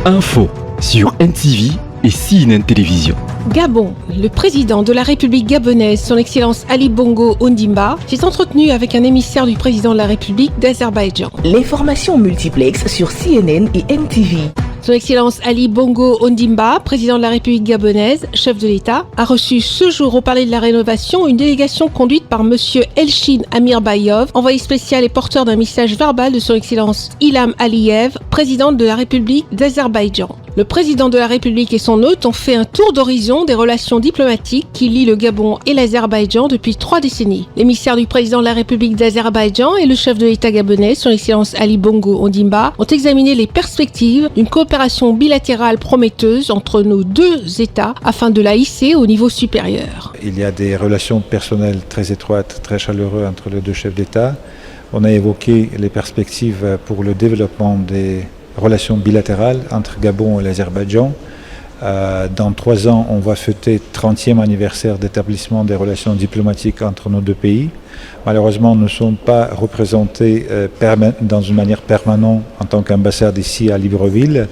Info sur NTV et CNN Télévision. Gabon, le président de la République gabonaise, son Excellence Ali Bongo Ondimba, s'est entretenu avec un émissaire du président de la République d'Azerbaïdjan. L'information multiplex sur CNN et NTV. Son Excellence Ali Bongo Ondimba, président de la République gabonaise, chef de l'État, a reçu ce jour au Palais de la Rénovation une délégation conduite par Monsieur Elchin Amirbayov, envoyé spécial et porteur d'un message verbal de son Excellence Ilham Aliyev, président de la République d'Azerbaïdjan. Le président de la République et son hôte ont fait un tour d'horizon des relations diplomatiques qui lient le Gabon et l'Azerbaïdjan depuis 3 décennies. L'émissaire du président de la République d'Azerbaïdjan et le chef de l'État gabonais, son Excellence Ali Bongo Ondimba, ont examiné les perspectives d'une coopération bilatérale prometteuse entre nos deux États afin de la hisser au niveau supérieur. Il y a des relations personnelles très étroites, très chaleureuses entre les deux chefs d'État. On a évoqué les perspectives pour le développement des relations bilatérales entre Gabon et l'Azerbaïdjan. Dans 3 ans, on va fêter le 30e anniversaire d'établissement des relations diplomatiques entre nos deux pays. Malheureusement, nous ne sommes pas représentés dans une manière permanente en tant qu'ambassade ici à Libreville,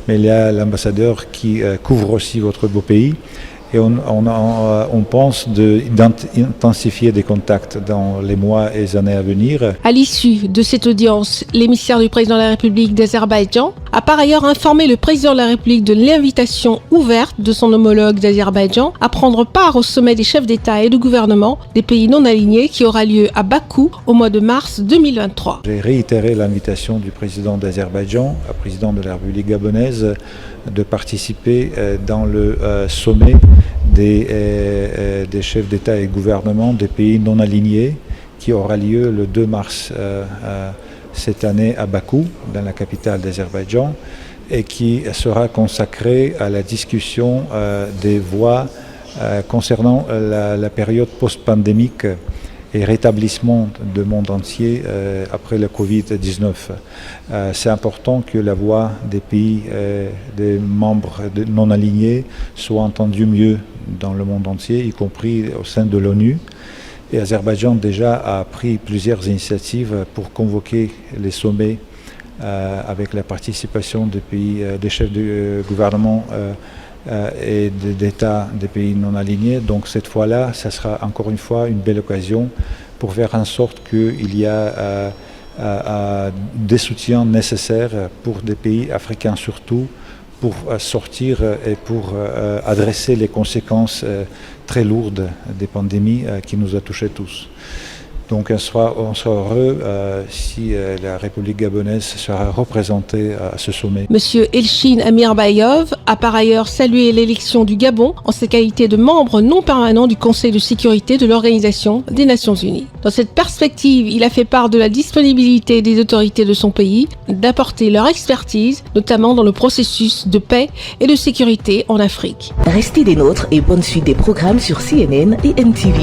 mais il y a l'ambassadeur qui couvre aussi votre beau pays. Et on pense d'intensifier des contacts dans les mois et les années à venir. À l'issue de cette audience, l'émissaire du président de la République d'Azerbaïdjan a par ailleurs informé le président de la République de l'invitation ouverte de son homologue d'Azerbaïdjan à prendre part au sommet des chefs d'État et de gouvernement des pays non alignés qui aura lieu à Bakou au mois de mars 2023. J'ai réitéré l'invitation du président d'Azerbaïdjan, le président de la République gabonaise, de participer dans le sommet des chefs d'État et de gouvernement des pays non alignés qui aura lieu le 2 mars cette année à Bakou, dans la capitale d'Azerbaïdjan, et qui sera consacré à la discussion des voies concernant la période post-pandémique et rétablissement du monde entier après le Covid-19. C'est important que la voix des pays, des membres non alignés soit entendue mieux dans le monde entier, y compris au sein de l'ONU. Et Azerbaïdjan déjà a pris plusieurs initiatives pour convoquer les sommets avec la participation des pays, des chefs de gouvernement et d'États des pays non alignés. Donc cette fois-là, ça sera encore une fois une belle occasion pour faire en sorte qu'il y a des soutiens nécessaires pour des pays africains surtout, pour sortir et pour adresser les conséquences très lourdes des pandémies qui nous a touchés tous. Donc on sera heureux si la République gabonaise sera représentée à ce sommet. Monsieur Elchin Amirbayov a par ailleurs salué l'élection du Gabon en sa qualité de membre non permanent du Conseil de sécurité de l'Organisation des Nations Unies. Dans cette perspective, il a fait part de la disponibilité des autorités de son pays d'apporter leur expertise, notamment dans le processus de paix et de sécurité en Afrique. Restez des nôtres et bonne suite des programmes sur CNN et NTV.